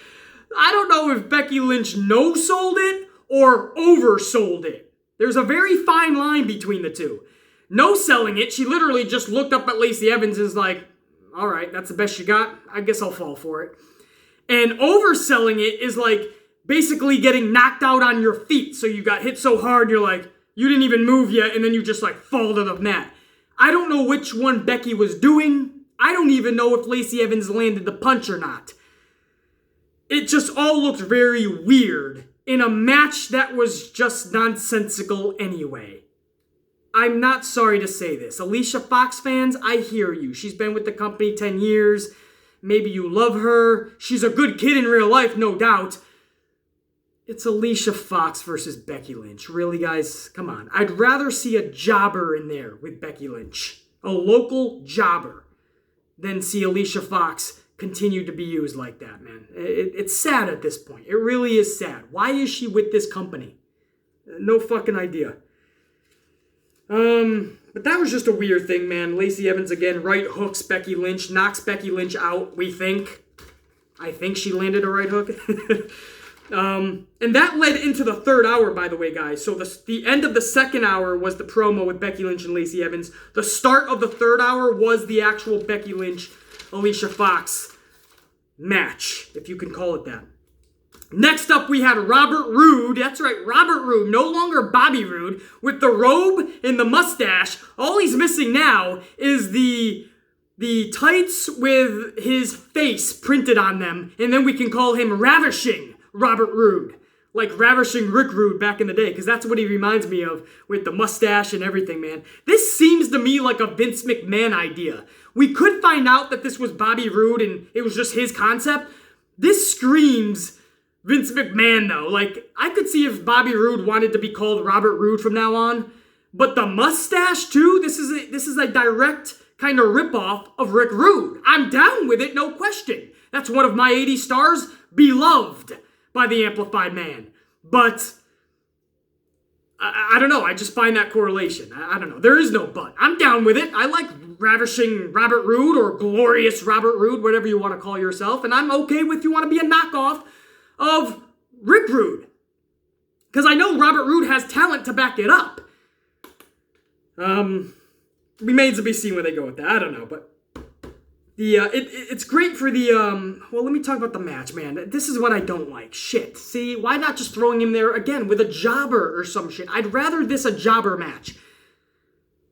I don't know if Becky Lynch no-sold it or oversold it. There's a very fine line between the two. No-selling it, she literally just looked up at Lacey Evans and is like, all right, that's the best you got. I guess I'll fall for it. And overselling it is basically getting knocked out on your feet. So you got hit so hard, you're like, you didn't even move yet, and then you just fall to the mat. I don't know which one Becky was doing. I don't even know if Lacey Evans landed the punch or not. It just all looked very weird in a match that was just nonsensical anyway. I'm not sorry to say this. Alicia Fox fans, I hear you. She's been with the company 10 years. Maybe you love her. She's a good kid in real life, no doubt. It's Alicia Fox versus Becky Lynch. Really, guys? Come on. I'd rather see a jobber in there with Becky Lynch. A local jobber. Than see Alicia Fox continue to be used like that, man. It's sad at this point. It really is sad. Why is she with this company? No fucking idea. But that was just a weird thing, man. Lacey Evans again, right hooks Becky Lynch, knocks Becky Lynch out, we think. I think she landed a right hook. And that led into the third hour, by the way, guys. So the end of the second hour was the promo with Becky Lynch and Lacey Evans. The start of the third hour was the actual Becky Lynch, Alicia Fox match, if you can call it that. Next up, we had Robert Roode. That's right, Robert Roode, no longer Bobby Roode, with the robe and the mustache. All he's missing now is the tights with his face printed on them, and then we can call him Ravishing Robert Roode. Like Ravishing Rick Rude back in the day, because that's what he reminds me of with the mustache and everything, man. This seems to me like a Vince McMahon idea. We could find out that this was Bobby Roode and it was just his concept. This screams Vince McMahon, though. Like, I could see if Bobby Roode wanted to be called Robert Roode from now on. But the mustache, too, this is a direct kind of ripoff of Rick Rude. I'm down with it, no question. That's one of my 80 stars, beloved by the Amplified Man. But I don't know. I just find that correlation. I don't know. There is no but. I'm down with it. I like Ravishing Robert Roode or Glorious Robert Roode, whatever you want to call yourself. And I'm okay with you want to be a knockoff of Rick Rude. Because I know Robert Roode has talent to back it up. Remains to be seen where they go with that. I don't know, but it's great for the, well, let me talk about the match, man. This is what I don't like. Shit. See, why not just throwing him there again with a jobber or some shit? I'd rather this a jobber match.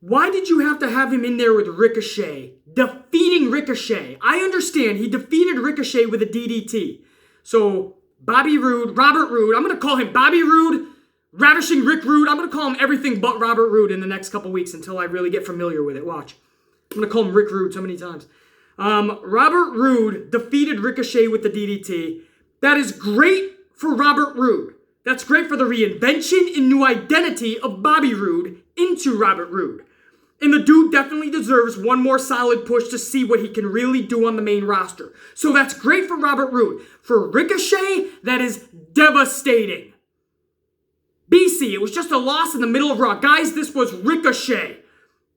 Why did you have to have him in there with Ricochet? Defeating Ricochet. I understand. He defeated Ricochet with a DDT. So, Bobby Roode, Robert Roode, I'm going to call him Bobby Roode, Ravishing Rick Rude. I'm going to call him everything but Robert Roode in the next couple weeks until I really get familiar with it. Watch. I'm going to call him Rick Rude so many times. Robert Roode defeated Ricochet with the DDT. That is great for Robert Roode. That's great for the reinvention and new identity of Bobby Roode into Robert Roode. And the dude definitely deserves one more solid push to see what he can really do on the main roster. So that's great for Robert Roode. For Ricochet, that is devastating. BC, it was just a loss in the middle of Raw. Guys, this was Ricochet.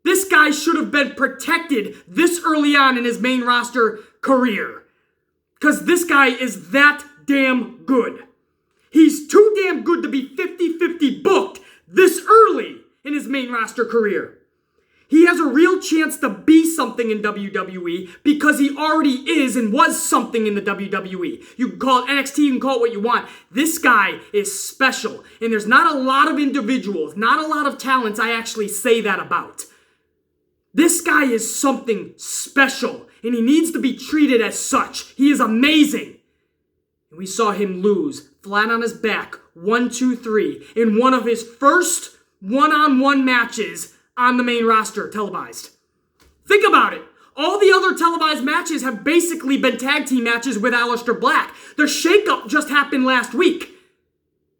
This guy should have been protected this early on in his main roster career. Because this guy is that damn good. He's too damn good to be 50-50 booked this early in his main roster career. He has a real chance to be something in WWE because he already is and was something in the WWE. You can call it NXT, you can call it what you want. This guy is special. And there's not a lot of individuals, not a lot of talents I actually say that about. This guy is something special, and he needs to be treated as such. He is amazing. And we saw him lose, flat on his back, 1, 2, 3, in one of his first one-on-one matches on the main roster, televised. Think about it. All the other televised matches have basically been tag team matches with Aleister Black. The shakeup just happened last week.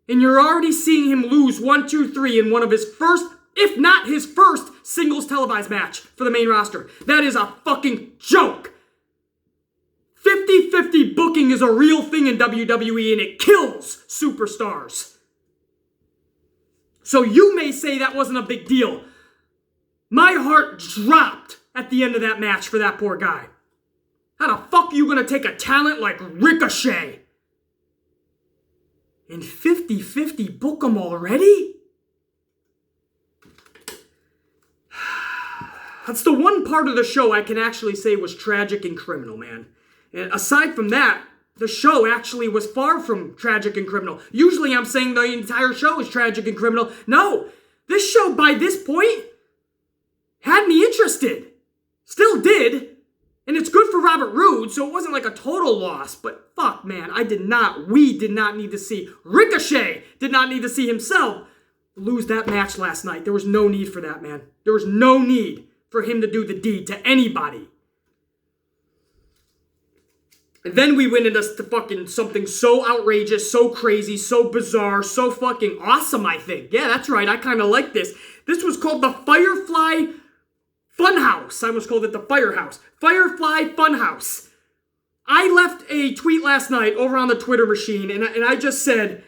And you're already seeing him lose 1, 2, 3 in one of his first, if not his first, singles televised match for the main roster. That is a fucking joke. 50-50 booking is a real thing in WWE and it kills superstars. So you may say that wasn't a big deal. My heart dropped at the end of that match for that poor guy. How the fuck are you gonna take a talent like Ricochet and 50-50 book him already? That's the one part of the show I can actually say was tragic and criminal, man. And aside from that, the show actually was far from tragic and criminal. Usually I'm saying the entire show is tragic and criminal. No, this show by this point had me interested. Still did. And it's good for Robert Roode, so it wasn't like a total loss. But fuck, man, we did not need to see, Ricochet did not need to see himself lose that match last night. There was no need for that, man. There was no need for him to do the deed to anybody. And then we went into fucking something so outrageous, so crazy, so bizarre, so fucking awesome, I think. Yeah, that's right, I kind of like this. This was called the Firefly Funhouse. I almost called it the Firehouse. Firefly Funhouse. I left a tweet last night over on the Twitter machine, and I just said,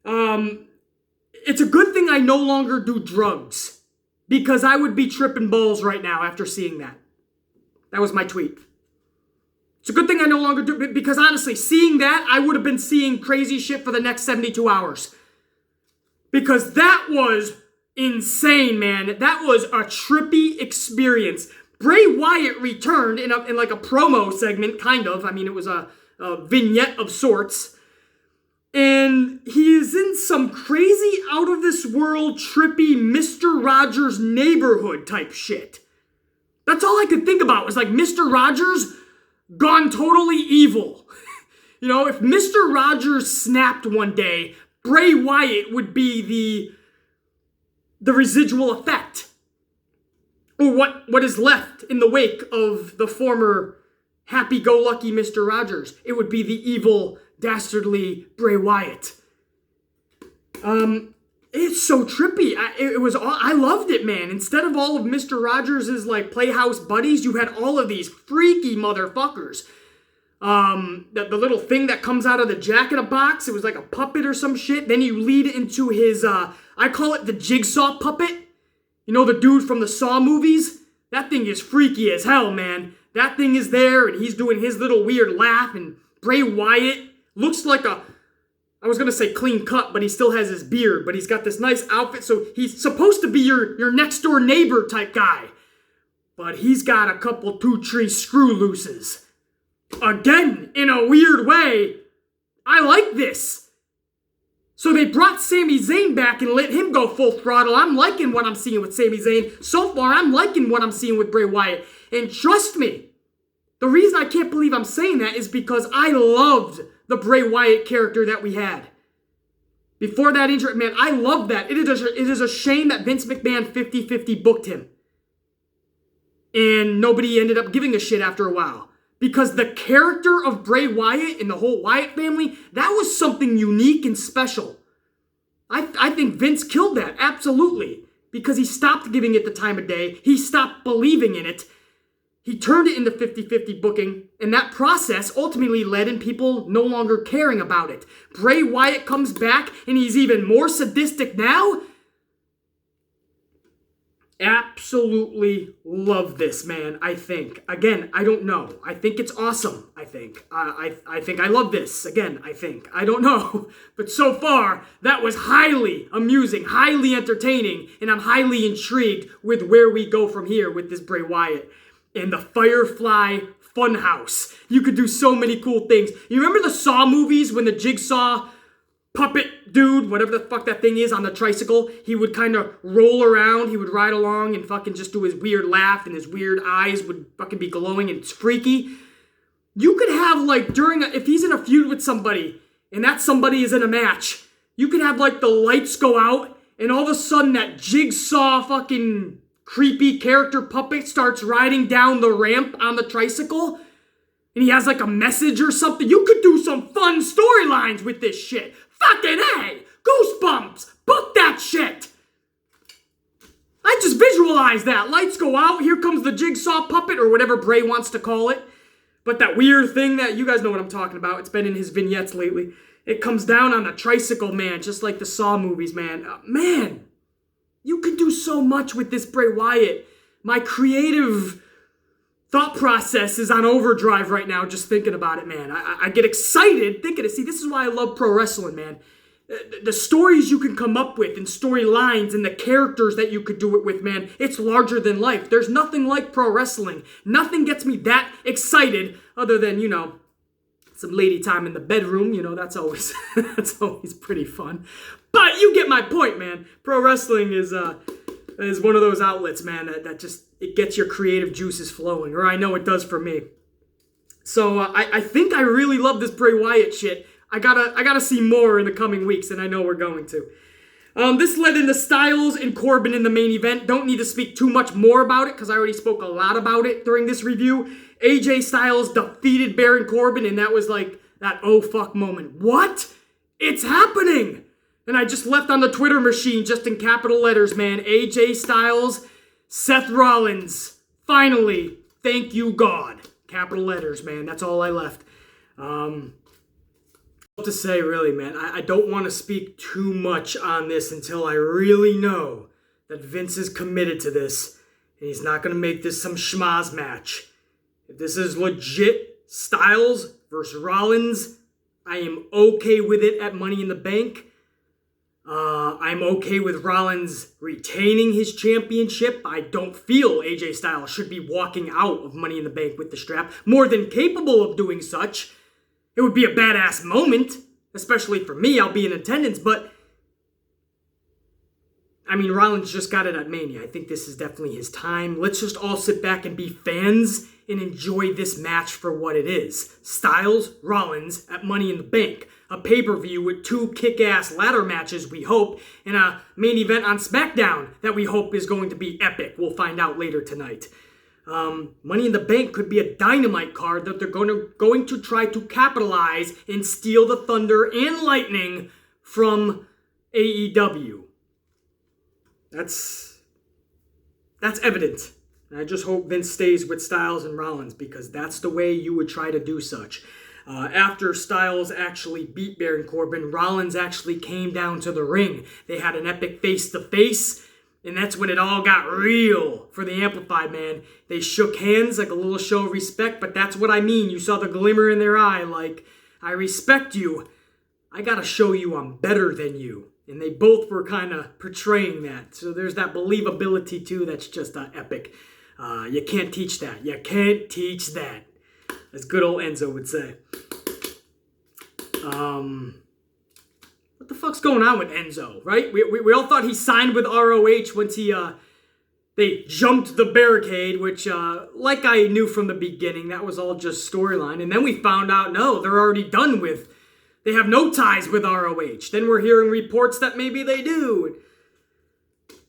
it's a good thing I no longer do drugs. Because I would be tripping balls right now after seeing that. That was my tweet. It's a good thing I no longer do, because honestly, seeing that, I would have been seeing crazy shit for the next 72 hours. Because that was insane, man. That was a trippy experience. Bray Wyatt returned in like a promo segment, kind of. I mean, it was a vignette of sorts. And he is in some crazy out of this world trippy Mr. Rogers neighborhood type shit. That's all I could think about was like Mr. Rogers gone totally evil. You know, if Mr. Rogers snapped one day, Bray Wyatt would be the residual effect. Or what is left in the wake of the former happy-go-lucky Mr. Rogers. It would be the evil, dastardly Bray Wyatt. It's so trippy. I loved it, man. Instead of all of Mr. Rogers' like Playhouse buddies, you had all of these freaky motherfuckers. The little thing that comes out of the Jack in a Box, it was like a puppet or some shit. Then you lead into his, I call it the Jigsaw puppet. You know, the dude from the Saw movies? That thing is freaky as hell, man. That thing is there, and he's doing his little weird laugh, and Bray Wyatt looks like I was going to say clean cut, but he still has his beard, but he's got this nice outfit, so he's supposed to be your next door neighbor type guy. But he's got a couple 2-tree screw looses. Again, in a weird way, I like this. So they brought Sami Zayn back and let him go full throttle. I'm liking what I'm seeing with Sami Zayn. So far, I'm liking what I'm seeing with Bray Wyatt. And trust me, the reason I can't believe I'm saying that is because I loved the Bray Wyatt character that we had. Before that injury, man, I love that. It is a shame that Vince McMahon 50-50 booked him. And nobody ended up giving a shit after a while. Because the character of Bray Wyatt and the whole Wyatt family, that was something unique and special. I think Vince killed that, absolutely. Because he stopped giving it the time of day. He stopped believing in it. He turned it into 50-50 booking, and that process ultimately led in people no longer caring about it. Bray Wyatt comes back, and he's even more sadistic now. Absolutely love this, man, I think. Again, I don't know. I think it's awesome, I think. I think I love this. Again, I think. I don't know. But so far, that was highly amusing, highly entertaining, and I'm highly intrigued with where we go from here with this Bray Wyatt. And the Firefly Funhouse. You could do so many cool things. You remember the Saw movies when the Jigsaw puppet dude, whatever the fuck that thing is on the tricycle, he would kind of roll around, he would ride along and fucking just do his weird laugh and his weird eyes would fucking be glowing and it's freaky. You could have like if he's in a feud with somebody and that somebody is in a match, you could have like the lights go out and all of a sudden that Jigsaw fucking creepy character puppet starts riding down the ramp on the tricycle and he has like a message or something. You could do some fun storylines with this shit. Fucking A! Goosebumps! Book that shit! I just visualize that. Lights go out, here comes the Jigsaw puppet or whatever Bray wants to call it. But that weird thing that you guys know what I'm talking about. It's been in his vignettes lately. It comes down on a tricycle, man, just like the Saw movies, man. Man, you can do so much with this Bray Wyatt. My creative thought process is on overdrive right now just thinking about it, man. I get excited thinking it. See, this is why I love pro wrestling, man. The stories you can come up with and storylines and the characters that you could do it with, man, it's larger than life. There's nothing like pro wrestling. Nothing gets me that excited other than, you know, some lady time in the bedroom. You know, that's always pretty fun. But you get my point, man. Pro wrestling is one of those outlets, man, that just, it gets your creative juices flowing, or I know it does for me. So I think I really love this Bray Wyatt shit. I gotta see more in the coming weeks, and I know we're going to. This led into Styles and Corbin in the main event. Don't need to speak too much more about it, because I already spoke a lot about it during this review. AJ Styles defeated Baron Corbin, and that was like that oh fuck moment. What? It's happening! And I just left on the Twitter machine, just in capital letters, man. AJ Styles, Seth Rollins. Finally, thank you, God. Capital letters, man. That's all I left. What to say, really, man. I don't want to speak too much on this until I really know that Vince is committed to this. And he's not going to make this some schmaz match. If this is legit Styles versus Rollins, I am okay with it at Money in the Bank. I'm okay with Rollins retaining his championship. I don't feel AJ Styles should be walking out of Money in the Bank with the strap. More than capable of doing such. It would be a badass moment. especially for me. I'll be in attendance, but I mean, Rollins just got it at Mania. I think this is definitely his time. Let's just all sit back and be fans and enjoy this match for what it is. Styles, Rollins at Money in the Bank. A pay-per-view with 2 kick-ass ladder matches, we hope, and a main event on SmackDown that we hope is going to be epic. We'll find out later tonight. Money in the Bank could be a dynamite card that they're going to try to capitalize and steal the thunder and lightning from AEW. That's evident. And I just hope Vince stays with Styles and Rollins, because that's the way you would try to do such. After Styles actually beat Baron Corbin, Rollins actually came down to the ring. They had an epic face-to-face, and that's when it all got real for the Amplified, man. They shook hands like a little show of respect, but that's what I mean. You saw the glimmer in their eye, like, I respect you. I gotta show you I'm better than you. And they both were kind of portraying that. So there's that believability, too, that's just epic. You can't teach that. You can't teach that. As good old Enzo would say. What the fuck's going on with Enzo, right? We all thought he signed with ROH once they jumped the barricade, which, like I knew from the beginning, that was all just storyline. And then we found out, no, they're already done with. They have no ties with ROH. Then we're hearing reports that maybe they do.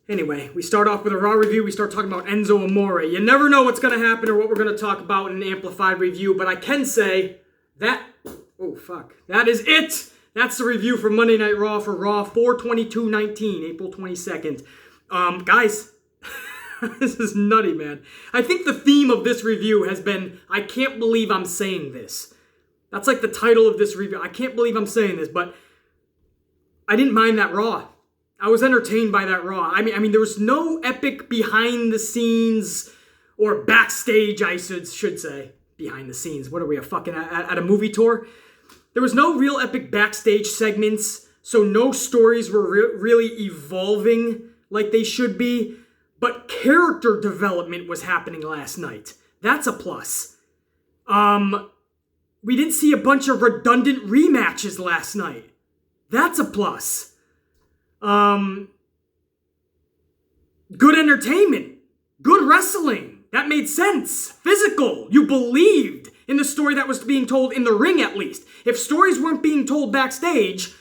Anyway, we start off with a Raw review. We start talking about Enzo Amore. You never know what's going to happen or what we're going to talk about in an Amplified review, but I can say that... Oh, fuck. That is it! That's the review for Monday Night Raw for Raw 4/22/19, April 22nd. Guys, this is nutty, man. I think the theme of this review has been, I can't believe I'm saying this. That's like the title of this review. I can't believe I'm saying this, but I didn't mind that Raw. I was entertained by that Raw. I mean, there was no epic behind the scenes or backstage, I should say. Behind the scenes. What are we, at a movie tour? There was no real epic backstage segments, so no stories were really evolving like they should be, but character development was happening last night. That's a plus. We didn't see a bunch of redundant rematches last night. That's a plus. Good entertainment. Good wrestling. That made sense. Physical. You believed in the story that was being told in the ring, at least. If stories weren't being told backstage,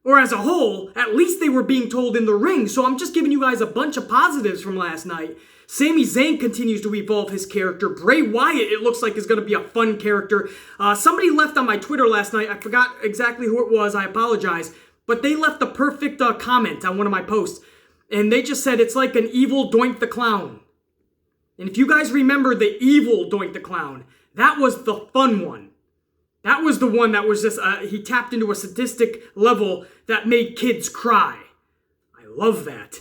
or as a whole, at least they were being told in the ring. So I'm just giving you guys a bunch of positives from last night. Sami Zayn continues to evolve his character. Bray Wyatt, it looks like, is going to be a fun character. Somebody left on my Twitter last night. I forgot exactly who it was. I apologize. But they left the perfect comment on one of my posts. And they just said it's like an evil Doink the Clown. And if you guys remember the evil Doink the Clown, that was the fun one. That was the one that was just, he tapped into a sadistic level that made kids cry. I love that.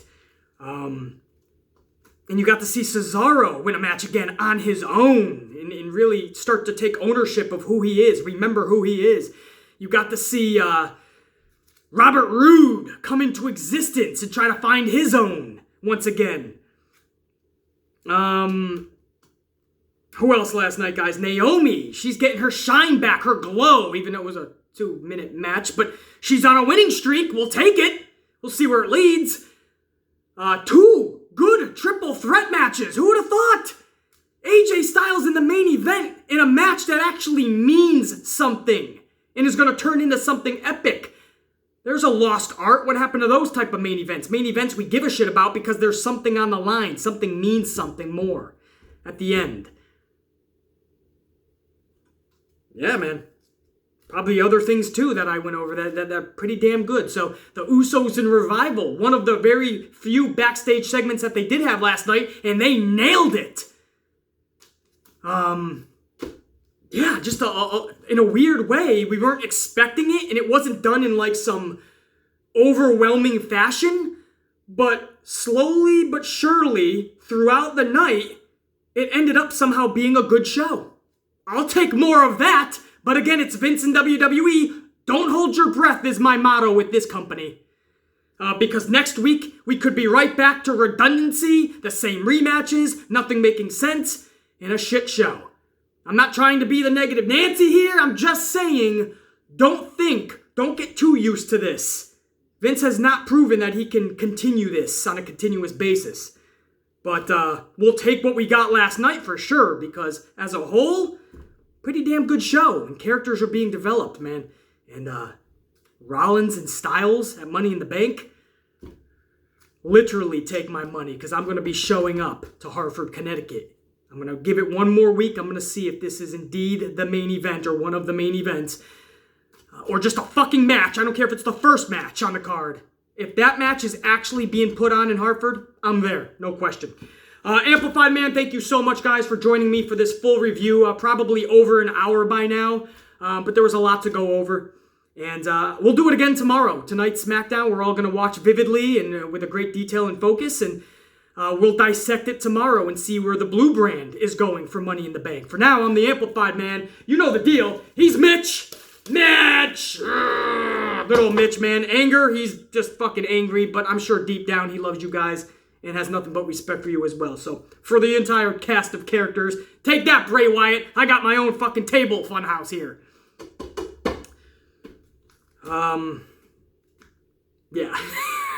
And you got to see Cesaro win a match again on his own and really start to take ownership of who he is, remember who he is. You got to see Robert Roode come into existence and try to find his own once again. Who else last night, guys? Naomi. She's getting her shine back, her glow, even though it was a 2-minute match. But she's on a winning streak. We'll take it. We'll see where it leads. 2 good triple threat matches. Who would have thought? AJ Styles in the main event in a match that actually means something and is going to turn into something epic. There's a lost art. What happened to those type of main events? Main events we give a shit about because there's something on the line. Something means something more at the end. Yeah, man. Probably other things, too, that I went over that are pretty damn good. So, the Usos in Revival, one of the very few backstage segments that they did have last night, and they nailed it. Yeah, just in a weird way, we weren't expecting it, and it wasn't done in, like, some overwhelming fashion, but slowly but surely, throughout the night, it ended up somehow being a good show. I'll take more of that. But again, it's Vince and WWE. Don't hold your breath is my motto with this company. Because next week, we could be right back to redundancy, the same rematches, nothing making sense, and a shit show. I'm not trying to be the negative Nancy here. I'm just saying, don't think don't get too used to this. Vince has not proven that he can continue this on a continuous basis. But we'll take what we got last night for sure, because as a whole, pretty damn good show. And characters are being developed, man. And Rollins and Styles at Money in the Bank, literally take my money, because I'm going to be showing up to Hartford, Connecticut. I'm going to give it one more week. I'm going to see if this is indeed the main event or one of the main events. Or just a fucking match. I don't care if it's the first match on the card. If that match is actually being put on in Hartford, I'm there. No question. Amplified Man, thank you so much, guys, for joining me for this full review. Probably over an hour by now. But there was a lot to go over. And we'll do it again tomorrow. Tonight's SmackDown, we're all going to watch vividly and with a great detail and focus. And we'll dissect it tomorrow and see where the blue brand is going for Money in the Bank. For now, I'm the Amplified Man. You know the deal. He's Mitch. Mitch! Good old Mitch, man. Anger, he's just fucking angry, but I'm sure deep down he loves you guys and has nothing but respect for you as well. So, for the entire cast of characters, take that, Bray Wyatt. I got my own fucking table funhouse here. Yeah.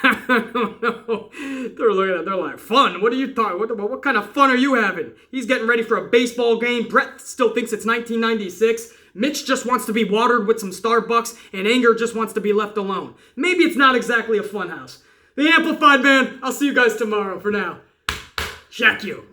I don't know. They're looking at it, they're like, fun? What are you talking? What kind of fun are you having? He's getting ready for a baseball game. Brett still thinks it's 1996. Mitch just wants to be watered with some Starbucks, and Anger just wants to be left alone. Maybe it's not exactly a fun house. The Amplified Man, I'll see you guys tomorrow. For now, check you.